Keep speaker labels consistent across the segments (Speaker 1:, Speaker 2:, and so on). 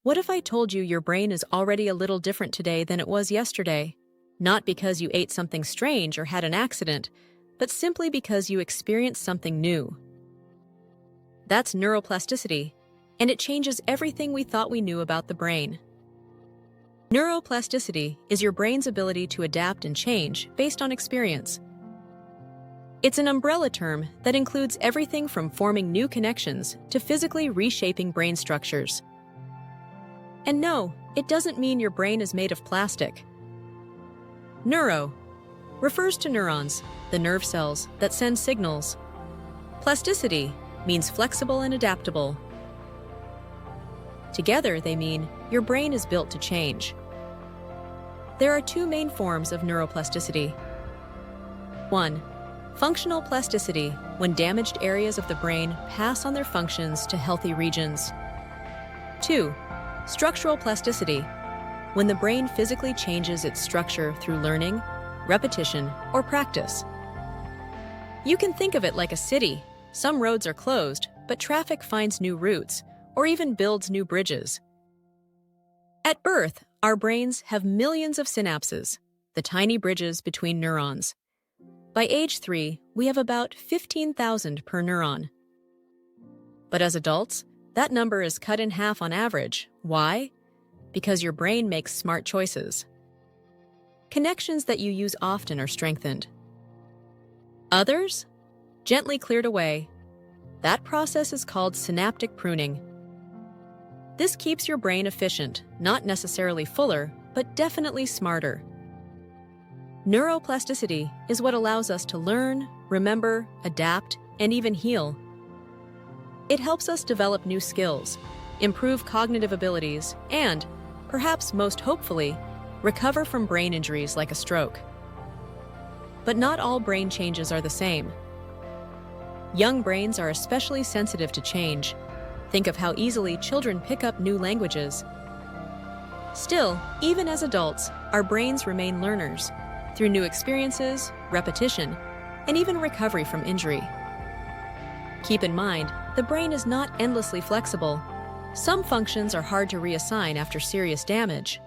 Speaker 1: What if I told you your brain is already a little different today than it was yesterday? Not because you ate something strange or had an accident, but simply because you experienced something new. That's neuroplasticity, and it changes everything we thought we knew about the brain. Neuroplasticity is your brain's ability to adapt and change based on experience. It's an umbrella term that includes everything from forming new connections to physically reshaping brain structures. And no, it doesn't mean your brain is made of plastic. Neuro refers to neurons, the nerve cells that send signals. Plasticity means flexible and adaptable. Together, they mean your brain is built to change. There are two main forms of neuroplasticity. 1. Functional plasticity, when damaged areas of the brain pass on their functions to healthy regions. 2. Structural plasticity, when the brain physically changes its structure through learning, repetition, or practice. You can think of it like a city. Some roads are closed, but traffic finds new routes, or even builds new bridges. At birth, our brains have millions of synapses, the tiny bridges between neurons. By age 3, we have about 15,000 per neuron. But as adults, that number is cut in half on average. Why? Because your brain makes smart choices. Connections that you use often are strengthened. Others? Gently cleared away. That process is called synaptic pruning. This keeps your brain efficient, not necessarily fuller, but definitely smarter. Neuroplasticity is what allows us to learn, remember, adapt, and even heal. It helps us develop new skills, improve cognitive abilities, and, perhaps most hopefully, recover from brain injuries like a stroke. But not all brain changes are the same. Young brains are especially sensitive to change. Think of how easily children pick up new languages. Still, even as adults, our brains remain learners through new experiences, repetition, and even recovery from injury. Keep in mind, the brain is not endlessly flexible. Some functions are hard to reassign after serious damage.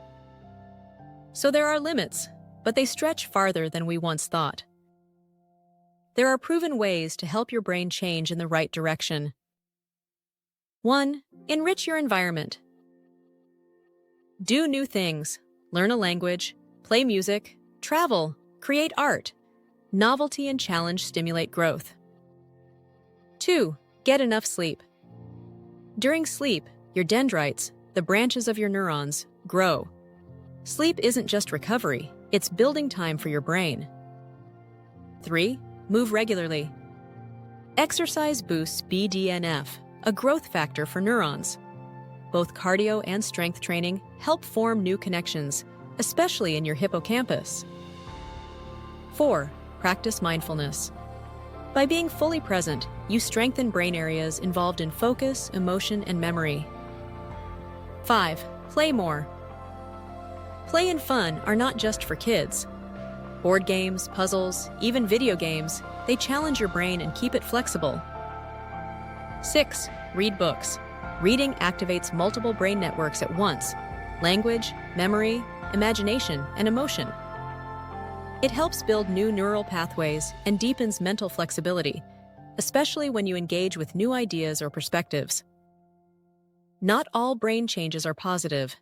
Speaker 1: So there are limits, but they stretch farther than we once thought. There are proven ways to help your brain change in the right direction. 1. Enrich your environment. Do new things. Learn a language, play music, travel, create art. Novelty and challenge stimulate growth. 2. Get enough sleep. During sleep, your dendrites, the branches of your neurons, grow. Sleep isn't just recovery, it's building time for your brain. 3. Move regularly. Exercise boosts BDNF, a growth factor for neurons. Both cardio and strength training help form new connections, especially in your hippocampus. 4. Practice mindfulness. By being fully present, you strengthen brain areas involved in focus, emotion, and memory. 5. Play more. Play and fun are not just for kids. Board games, puzzles, even video games, they challenge your brain and keep it flexible. 6. Read books. Reading activates multiple brain networks at once: language, memory, imagination, and emotion. It helps build new neural pathways and deepens mental flexibility, especially when you engage with new ideas or perspectives. Not all brain changes are positive.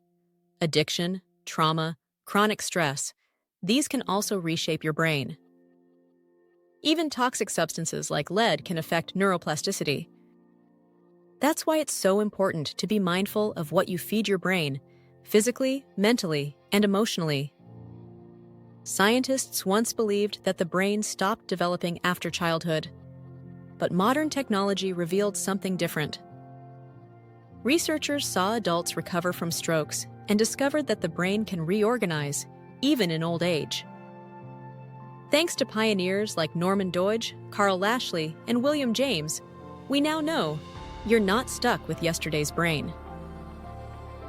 Speaker 1: Addiction, trauma, chronic stress, these can also reshape your brain. Even toxic substances like lead can affect neuroplasticity. That's why it's so important to be mindful of what you feed your brain, physically, mentally, and emotionally. Scientists once believed that the brain stopped developing after childhood, but modern technology revealed something different. Researchers saw adults recover from strokes and discovered that the brain can reorganize, even in old age. Thanks to pioneers like Norman Doidge, Carl Lashley, and William James, we now know you're not stuck with yesterday's brain.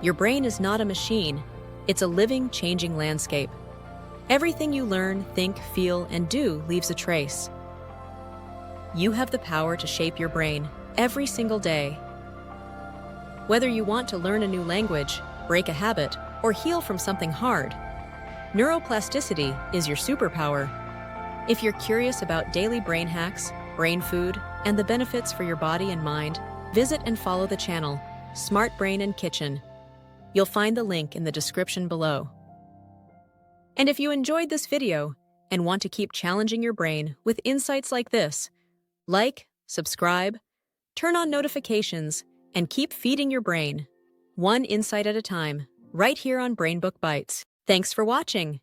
Speaker 1: Your brain is not a machine, it's a living, changing landscape. Everything you learn, think, feel, and do leaves a trace. You have the power to shape your brain every single day. Whether you want to learn a new language, break a habit, or heal from something hard, neuroplasticity is your superpower. If you're curious about daily brain hacks, brain food, and the benefits for your body and mind, visit and follow the channel, Smart Brain and Kitchen. You'll find the link in the description below. And if you enjoyed this video and want to keep challenging your brain with insights like this, like, subscribe, turn on notifications, and keep feeding your brain, one insight at a time, right here on BrainBook Bites. Thanks for watching.